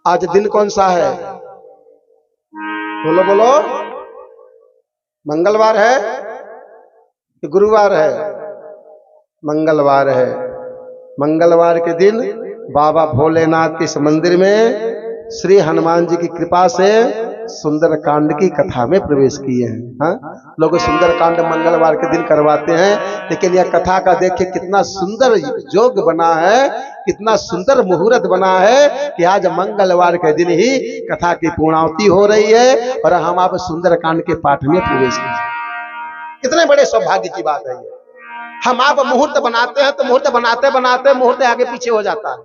आज दिन कौन सा है? बोलो बोलो। मंगलवार है कि गुरुवार है? मंगलवार है। मंगलवार के दिन बाबा भोलेनाथ के इस मंदिर में श्री हनुमान जी की कृपा से सुंदरकांड की कथा में प्रवेश किए हैं। हाँ, लोग सुंदरकांड मंगलवार के दिन करवाते हैं, लेकिन यह कथा का देखिए कितना सुंदर योग बना है, कितना सुंदर मुहूर्त बना है कि आज मंगलवार के दिन ही कथा की पूर्णाहुति हो रही है और हम आप सुंदरकांड के पाठ में प्रवेश किए। कितने बड़े सौभाग्य की बात है ये। हम आप मुहूर्त बनाते हैं तो मुहूर्त बनाते बनाते मुहूर्त आगे पीछे हो जाता है,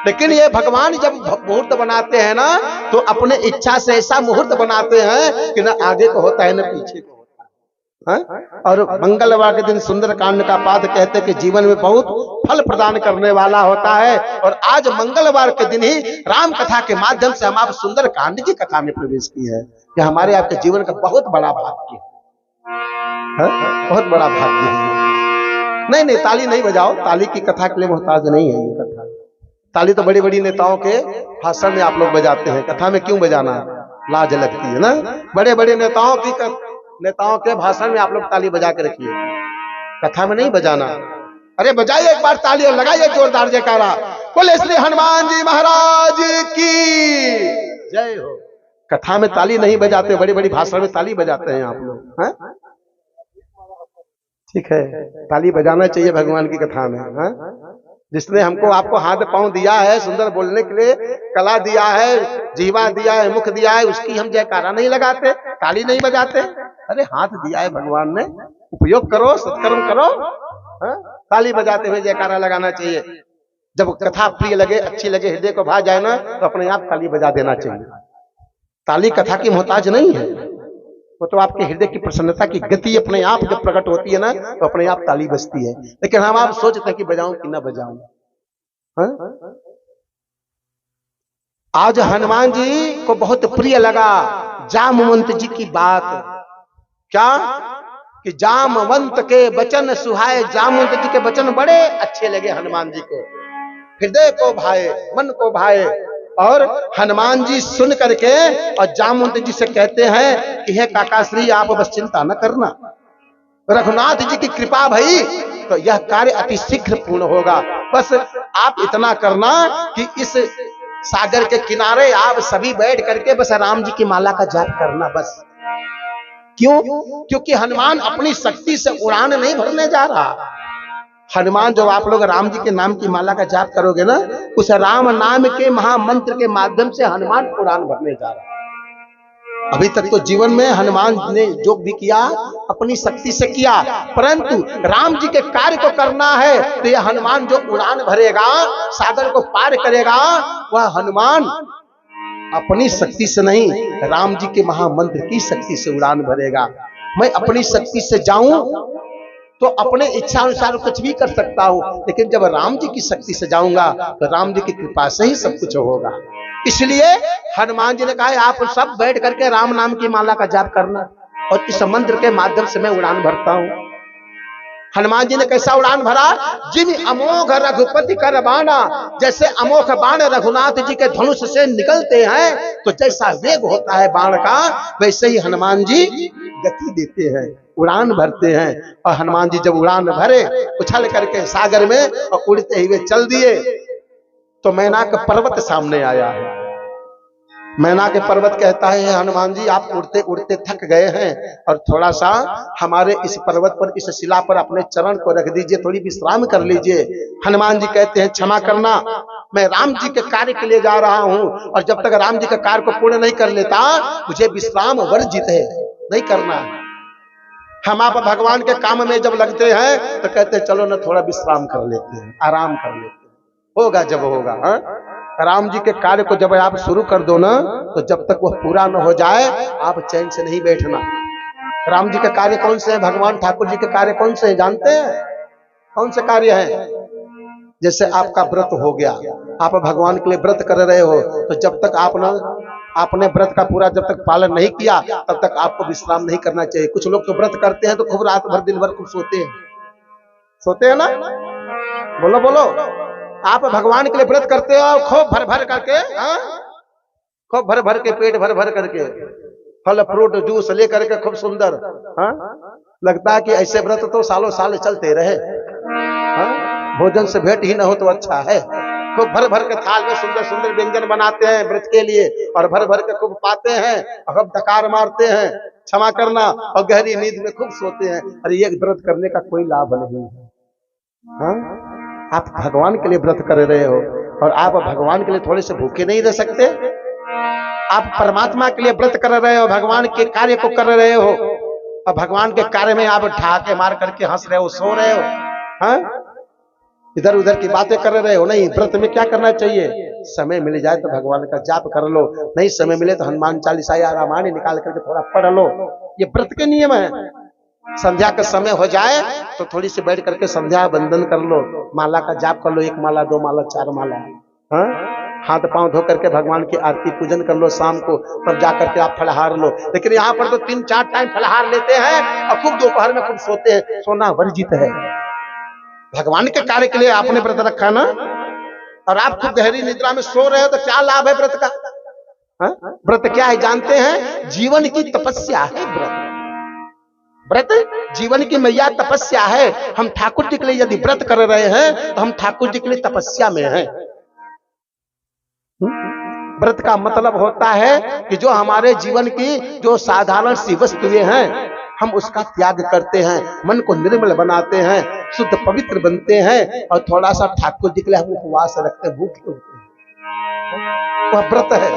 लेकिन ये भगवान जब मुहूर्त बनाते हैं ना तो अपने इच्छा से ऐसा मुहूर्त बनाते हैं कि ना आगे को होता है ना पीछे को होता है। और मंगलवार के दिन सुंदरकांड का पाठ कहते हैं कि जीवन में बहुत फल प्रदान करने वाला होता है। और आज मंगलवार के दिन ही राम कथा के माध्यम से हम आप सुंदरकांड की कथा में प्रवेश किए हैं। यह हमारे आपके जीवन का बहुत बड़ा भाग्य है, बहुत बड़ा भाग्य है। नहीं नहीं, ताली नहीं बजाओ, ताली की कथा के लिए मोहताज नहीं है ये कथा। ताली तो बड़ी बड़ी नेताओं के भाषण में आप लोग बजाते हैं, कथा में क्यों बजाना? लाज लगती है ना। बड़े बड़े नेताओं के भाषण में आप लोग ताली बजा के रखिए, कथा में नहीं बजाना। अरे बजाइए एक बार ताली और लगाइए जोरदार जयकारा, बोले श्री हनुमान जी महाराज की जय हो। कथा में ताली नहीं बजाते, बड़ी बड़ी भाषण में ताली बजाते हैं आप लोग। ठीक है, ताली बजाना चाहिए भगवान की कथा में। जिसने हमको आपको हाथ पांव दिया है, सुंदर बोलने के लिए कला दिया है, जीवा दिया है, मुख दिया है, उसकी हम जयकारा नहीं लगाते, ताली नहीं बजाते? अरे हाथ दिया है भगवान ने, उपयोग करो, सत्कर्म करो। ताली बजाते हुए जयकारा लगाना चाहिए। जब कथा प्रिय लगे, अच्छी लगे, हृदय को भा जाए ना तो अपने आप ताली बजा देना चाहिए। ताली कथा की मोहताज नहीं है, वो तो आपके हृदय की प्रसन्नता की गति अपने आप जब प्रकट होती है ना तो अपने आप ताली बजती है। लेकिन हम आप सोचते हैं कि बजाऊं कि ना बजाऊं। आज हनुमान जी को बहुत प्रिय लगा जामवंत जी की बात। क्या कि जामवंत के वचन सुहाए, जामवंत जी के वचन बड़े अच्छे लगे हनुमान जी को, हृदय को भाए, मन को भाए। और हनुमान जी सुन करके और जामवंत जी से कहते हैं कि हे काकाश्री, आप बस चिंता न करना, रघुनाथ जी की कृपा भई तो यह कार्य अति शीघ्र पूर्ण होगा। बस आप इतना करना कि इस सागर के किनारे आप सभी बैठ करके बस राम जी की माला का जाप करना। बस क्यों? क्योंकि हनुमान अपनी शक्ति से उड़ान नहीं भरने जा रहा। हनुमान, जब आप लोग राम जी के नाम की माला का जाप करोगे ना, उस राम नाम के महामंत्र के माध्यम से हनुमान उड़ान भरने जा रहा है। अभी तक तो जीवन में हनुमान ने जो भी किया अपनी शक्ति से किया, परंतु राम जी के कार्य को करना है तो यह हनुमान जो उड़ान भरेगा, सागर को पार करेगा, वह हनुमान अपनी शक्ति से नहीं, राम जी के महामंत्र की शक्ति से उड़ान भरेगा। मैं अपनी शक्ति से जाऊं तो अपने इच्छा अनुसार कुछ भी कर सकता हूं, लेकिन जब राम जी की शक्ति से जाऊंगा तो राम जी की कृपा से ही सब कुछ होगा। इसलिए हनुमान जी ने कहा आप सब बैठ करके राम नाम की माला का जाप करना और इस मंत्र के माध्यम से मैं उड़ान भरता हूं। हनुमान जी ने कैसा उड़ान भरा? जिन अमोघ रघुपति कर बाणा, जैसे अमोघ बाण रघुनाथ जी के धनुष से निकलते हैं तो जैसा वेग होता है बाण का, वैसे ही हनुमान जी गति देते हैं, उड़ान भरते हैं। और हनुमान जी जब उड़ान भरे, उछल करके सागर में और उड़ते हुए चल दिए तो मैनाक पर्वत सामने आया है। मैनाक पर्वत कहता है हनुमान जी, आप उड़ते उड़ते थक गए हैं और थोड़ा सा हमारे इस पर्वत पर, इस शिला पर अपने चरण को रख दीजिए, थोड़ी विश्राम कर लीजिए। हनुमान जी कहते हैं क्षमा करना, मैं राम जी के कार्य के लिए जा रहा हूं और जब तक राम जी के कार्य को पूर्ण नहीं कर लेता मुझे विश्राम वर्जित है, नहीं करना है। हम आप भगवान के काम में जब लगते हैं तो कहते हैं चलो ना थोड़ा विश्राम कर लेते हैं, आराम कर लेते हैं, होगा जब होगा। राम जी के कार्य को जब आप शुरू कर दो ना तो जब तक वह पूरा न हो जाए आप चैन से नहीं बैठना। राम जी के कार्य कौन से हैं? भगवान ठाकुर जी के कार्य कौन से हैं जानते हैं? कौन से कार्य हैं? जैसे आपका व्रत हो गया, आप भगवान के लिए व्रत कर रहे हो, तो जब तक आपने व्रत का पूरा जब तक पालन नहीं किया तब तक आपको विश्राम नहीं करना चाहिए। कुछ लोग तो व्रत करते हैं तो खूब रात भर दिन भर खूब सोते हैं ना। बोलो बोलो, आप भगवान के लिए व्रत करते हो खूब भर भर करके, खूब भर भर के पेट भर भर करके फल फ्रूट जूस लेकर के खूब सुंदर। हाँ, लगता है कि ऐसे व्रत तो सालों साल चलते रहे। हाँ, भोजन से भेंट ही ना हो तो अच्छा है। खूब भर भर के थाल में सुंदर सुंदर व्यंजन बनाते हैं व्रत के लिए, और भर भर के खूब पाते हैं, और खूब डकार मारते हैं, क्षमा करना, और गहरी नींद में खूब सोते हैं। अरे ये व्रत करने का कोई लाभ नहीं है। हाँ? आप भगवान के लिए व्रत कर रहे हो, और आप भगवान के लिए थोड़े से भूखे नहीं रह सकते? आप परमात्मा के लिए व्रत कर रहे हो, भगवान के कार्य को कर रहे हो, और भगवान के कार्य में आप ढाके मार करके हंस रहे हो, सो रहे हो। हाँ? इधर उधर की बातें कर रहे हो। नहीं, व्रत में क्या करना चाहिए? समय मिल जाए तो भगवान का जाप कर लो, नहीं समय मिले तो हनुमान चालीसा या रामायण निकाल करके थोड़ा पढ़ लो। ये व्रत के नियम है। संध्या का समय हो जाए तो थोड़ी सी बैठ करके संध्या वंदन कर लो, माला का जाप कर लो, 1 माला 2 माला 4 माला। हाँ? हाथ पांव धो करके भगवान की आरती पूजन कर लो शाम को, तब जाकर के आप फलाहार लो। लेकिन यहाँ पर तो 3-4 टाइम फलाहार लेते हैं और खूब दोपहर में खूब सोते हैं। सोना वर्जित है। भगवान के कार्य के लिए आपने व्रत रखा ना, और आप खूब गहरी निद्रा में सो रहे हो, तो क्या लाभ है व्रत का? हाँ? व्रत क्या है जानते हैं? जीवन की तपस्या है व्रत। व्रत जीवन की मैया तपस्या है। हम ठाकुर जी के लिए यदि व्रत कर रहे हैं तो हम ठाकुर जी के लिए तपस्या में हैं। व्रत का मतलब होता है कि जो हमारे जीवन की जो साधारण सी वस्तुएं हैं, हम उसका त्याग करते हैं, मन को निर्मल बनाते हैं, शुद्ध पवित्र बनते हैं, और थोड़ा सा ठाकुर जी के लिए हम उपवास रखते हैं, भूखे होते हैं। वह व्रत है,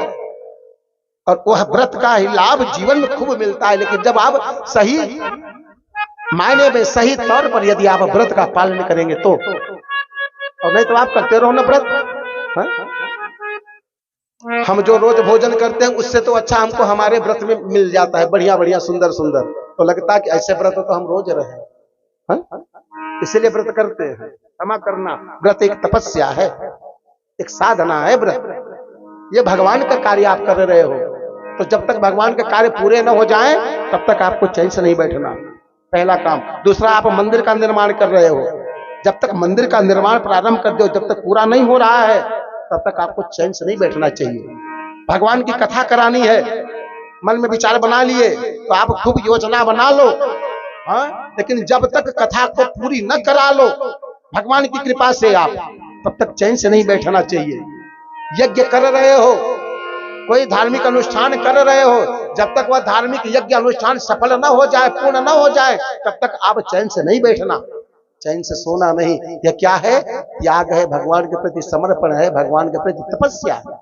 और वह व्रत का ही लाभ जीवन में खूब मिलता है। लेकिन जब आप सही मायने में, सही तौर पर यदि आप व्रत का पालन करेंगे तो, और नहीं तो आप करते रहो ना व्रत। हाँ? हम जो रोज भोजन करते हैं उससे तो अच्छा हमको हमारे व्रत में मिल जाता है, बढ़िया बढ़िया सुंदर सुंदर। तो लगता है कि ऐसे व्रत तो हम रोज रहे। हाँ? इसीलिए व्रत करते हैं। क्षमा करना, व्रत एक तपस्या है, एक साधना है व्रत। ये भगवान का कार्य आप कर रहे हो, तो जब तक भगवान के कार्य पूरे न हो जाएं तब तक आपको चैन से नहीं बैठना, पहला काम। दूसरा, आप मंदिर का निर्माण कर रहे हो, जब तक मंदिर का निर्माण प्रारंभ कर दो, जब तक पूरा नहीं हो रहा है तब तक आपको चैन से नहीं बैठना चाहिए। भगवान की कथा करानी है, मन में विचार बना लिए तो आप खूब योजना बना लो। हाँ? लेकिन जब तक कथा को पूरी न करा लो भगवान की कृपा से आप, तब तक चैन से नहीं बैठना चाहिए। यज्ञ कर रहे हो, कोई धार्मिक अनुष्ठान कर रहे हो, जब तक वह धार्मिक यज्ञ अनुष्ठान सफल न हो जाए, पूर्ण न हो जाए, तब तक आप चैन से नहीं बैठना, चैन से सोना नहीं। यह क्या है? त्याग है, भगवान के प्रति समर्पण है, भगवान के प्रति तपस्या है।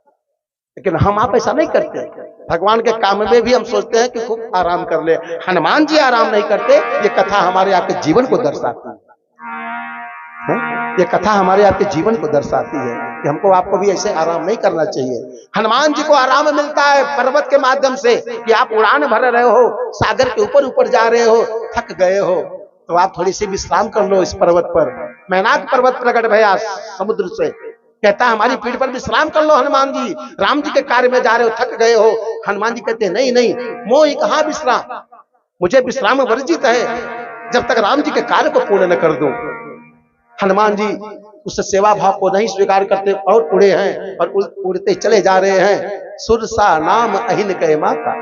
लेकिन हम आप ऐसा नहीं करते। भगवान के काम में भी हम सोचते हैं कि खूब आराम कर ले। हनुमान जी आराम नहीं करते। ये कथा हमारे आपके जीवन को दर्शाती है। ये कथा हमारे आपके जीवन को दर्शाती है कि हमको आपको भी ऐसे आराम नहीं करना चाहिए। हनुमान जी को आराम मिलता है पर्वत के माध्यम से, कि आप उड़ान भर रहे हो, सागर के ऊपर ऊपर जा रहे हो, थक गए हो, तो आप थोड़ी सी विश्राम कर लो इस पर्वत पर। मेनाक पर्वत प्रकट भया समुद्र से, कहता हमारी पीठ पर विश्राम कर लो हनुमान जी, राम जी के कार्य में जा रहे हो, थक गए हो। हनुमान जी कहते हैं नहीं नहीं, मोह कहाँ विश्राम, मुझे विश्राम वर्जित है जब तक राम जी के कार्य को पूर्ण न कर दूं। हनुमान जी उस सेवा भाव को नहीं स्वीकार करते और उड़े हैं, और उड़ते चले जा रहे हैं। सुरसा नाम अहिन के माता,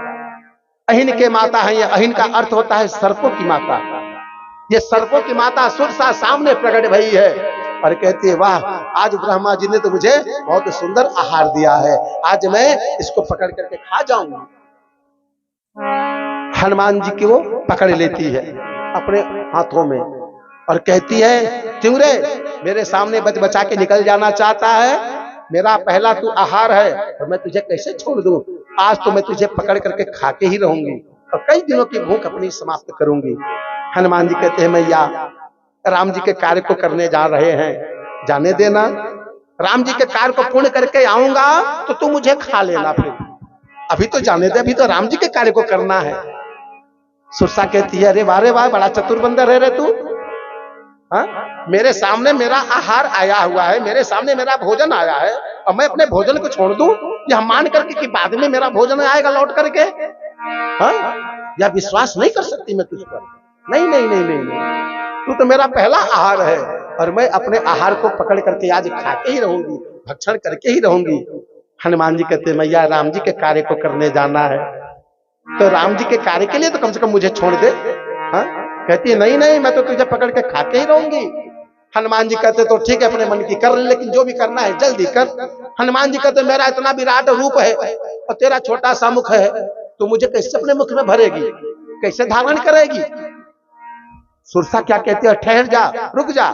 अहिन के माता है। ये अहिन का अर्थ होता है सर्पों की माता। ये सर्पों की माता सुरसा सामने प्रकट भई है, और कहती है वाह, आज ब्रह्मा जी ने तो मुझे बहुत सुंदर आहार दिया है, आज मैं इसको पकड़ करके खा जाऊंगी। हनुमान जी की वो पकड़ लेती है अपने हाथों में, और कहती है क्यों रे, मेरे सामने बच बचा के निकल जाना चाहता है? मेरा पहला तू आहार है, और मैं तुझे कैसे छोड़ दूं? आज तो मैं तुझे पकड़ करके खा के ही रहूंगी, और कई दिनों की भूख अपनी समाप्त करूंगी। हनुमान जी कहते हैं मैया, राम जी के कार्य को करने जा रहे हैं, जाने देना। राम जी के कार्य को पूर्ण करके आऊंगा तो तू मुझे खा लेना, फिर अभी तो जाने दे, अभी तो राम जी के कार्य को करना है। सुरसा कहती है अरे वाह वाह, बड़ा चतुर बंदर है रे तू। हाँ? मेरे सामने मेरा आहार आया हुआ है, मेरे सामने मेरा भोजन आया है, और मैं अपने भोजन को छोड़ दूं? यह मान करके कि बाद में मेरा भोजन आएगा लौट करके? हाँ? यह विश्वास नहीं कर सकती मैं तुझ पर। नहीं नहीं नहीं नहीं, नहीं। तू तो मेरा पहला आहार है, और मैं अपने आहार को पकड़ करके आज खा के ही रहूंगी, भक्षण करके ही रहूंगी। हनुमान जी कहते मैया राम जी के कार्य को करने जाना है, तो राम जी के कार्य के लिए तो कम से कम मुझे छोड़ दे। हाँ? कहती है नहीं नहीं, मैं तो तुझे पकड़ के खा के ही रहूंगी। हनुमान जी कहते तो ठीक है, अपने मन की कर, लेकिन जो भी करना है जल्दी कर। हनुमान जी कहते मेरा इतना विराट रूप है और तेरा छोटा सा मुख है, तो मुझे कैसे अपने मुख में भरेगी, कैसे धारण करेगी। सुरसा क्या कहती है, ठहर जा, रुक जा,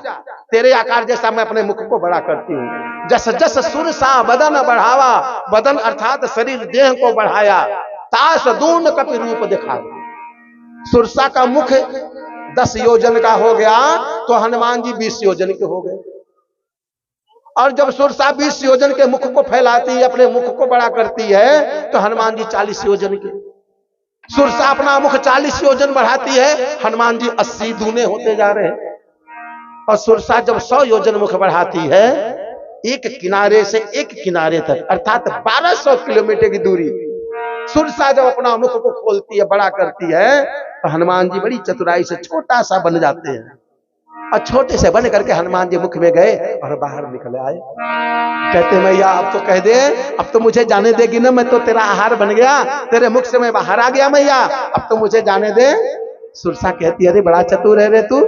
तेरे आकार जैसा मैं अपने मुख को बड़ा करती हूँ। जस जस सुरसा बदन बढ़ावा, बदन अर्थात शरीर देह को बढ़ाया, तास दून कपि रूप दिखा। सुरसा का मुख 10 योजन का हो गया तो हनुमान जी 20 योजन के हो गए। और जब सुरसा 20 योजन के मुख को फैलाती है, अपने मुख को बड़ा करती है, तो हनुमान जी 40 योजन के। सुरसा अपना मुख 40 योजन बढ़ाती है, हनुमान जी 80 दूने होते जा रहे हैं। और सुरसा जब 100 योजन मुख बढ़ाती है, एक किनारे से एक किनारे तक अर्थात 1200 किलोमीटर की दूरी, सुरसा जब अपना मुख को खोलती है, बड़ा करती है, तो हनुमान जी बड़ी चतुराई से छोटा सा बन जाते हैं। और छोटे से बन करके हनुमान जी मुख में गए और बाहर निकले आए। कहते मैया अब तो कह दे, अब तो मुझे जाने देगी ना, मैं तो तेरा आहार बन गया, तेरे मुख से मैं बाहर आ गया मैया, अब तो मुझे जाने दे। सुरसा कहती अरे बड़ा चतुर है रे तू,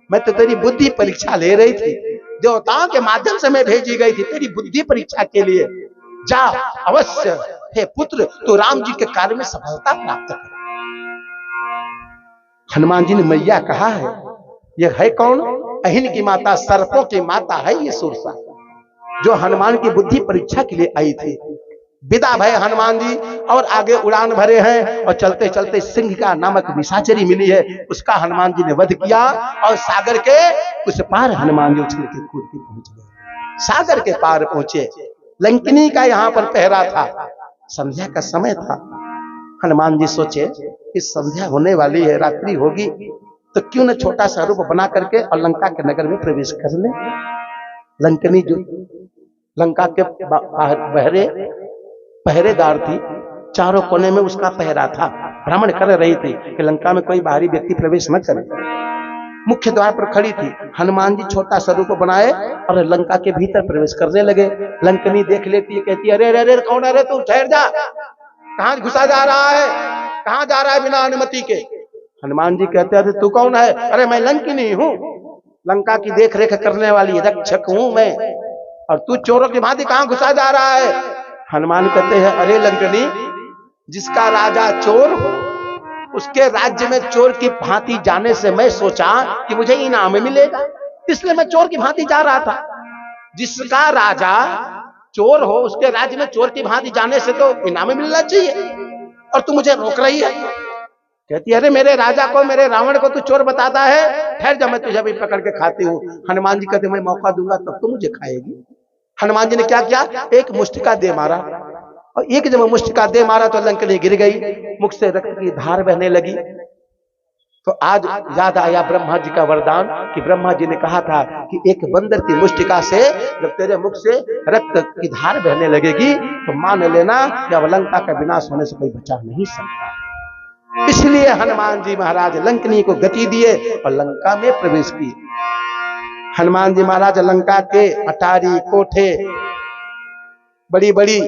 मैं तो तेरी बुद्धि परीक्षा ले रही थी, देवताओं के माध्यम से मैं भेजी गई थी तेरी बुद्धि परीक्षा के लिए। जा अवश्य हे पुत्र, तो राम जी के कार्य में सफलता प्राप्त कर। हनुमान जी ने मैया कहा है, ये है कौन? अहिन की माता, सर्पों की माता है ये सुरसा, जो हनुमान की बुद्धि परीक्षा के लिए आई थी। विदा भय हनुमान जी और आगे उड़ान भरे हैं, और चलते चलते सिंह का नामक निशाचरी मिली है, उसका हनुमान जी ने वध किया। और सागर के उस पार हनुमान जी उछल के कूद के पहुंच गए, सागर के पार पहुंचे। लंकिनी का यहाँ पर पहरा था, संध्या का समय था। हनुमान जी सोचे कि संध्या होने वाली है, रात्रि होगी, तो क्यों न छोटा सा रूप बना करके और लंका के नगर में प्रवेश कर ले। लंकिनी जो लंका के पहरेदार थी, चारों कोने में उसका पहरा था, भ्रमण कर रही थी कि लंका में कोई बाहरी व्यक्ति प्रवेश न करे। मुख्य द्वार पर खड़ी थी। हनुमान जी छोटा सा रूप बनाए और लंका के भीतर प्रवेश करने लगे। लंकिनी देख लेती है, कहती है अरे अरे अरे कौन है रे तू, ठहर जा, कहां घुसा जा रहा है, कहां जा रहा है बिना अनुमति के। हनुमान जी कहते हैं तू कौन है? अरे मैं लंकिनी हूं, लंका की देख रेख करने वाली रक्षक हूं मैं, और तू चोरों की भांति कहां घुसा जा रहा है। हनुमान कहते हैं अरे लंकिनी, जिसका राजा चोर हो उसके राज्य में चोर की भांति जाने से मैं सोचा कि मुझे इनाम मिलेगा, इसलिए मैं चोर की भांति जा रहा था। जिसका राजा चोर हो उसके राज्य में चोर की भांति जाने से तो इनाम मिलना चाहिए, और तू मुझे रोक रही है। कहती है अरे मेरे राजा को, मेरे रावण को तू चोर बताता है, ठहर जा मैं तुझे भी पकड़ के खाती हूँ। हनुमान जी कहते मैं मौका दूंगा तब तो मुझे खाएगी। हनुमान जी ने क्या किया, एक मुष्टिका दे मारा, और एक जब मुष्टिका दे मारा तो लंकिनी गिर गई, मुख से रक्त की धार बहने लगी। तो आज याद आया ब्रह्मा जी का वरदान कि ब्रह्मा जी ने कहा था कि एक बंदर की मुष्टिका से जब तेरे मुख से रक्त की धार बहने लगेगी तो मान लेना कि अब लंका का विनाश होने से कोई बचा नहीं सकता। इसलिए हनुमान जी महाराज लंकिनी को गति दिए और लंका में प्रवेश किए। हनुमान जी महाराज लंका के अटारी कोठे, बड़ी बड़ी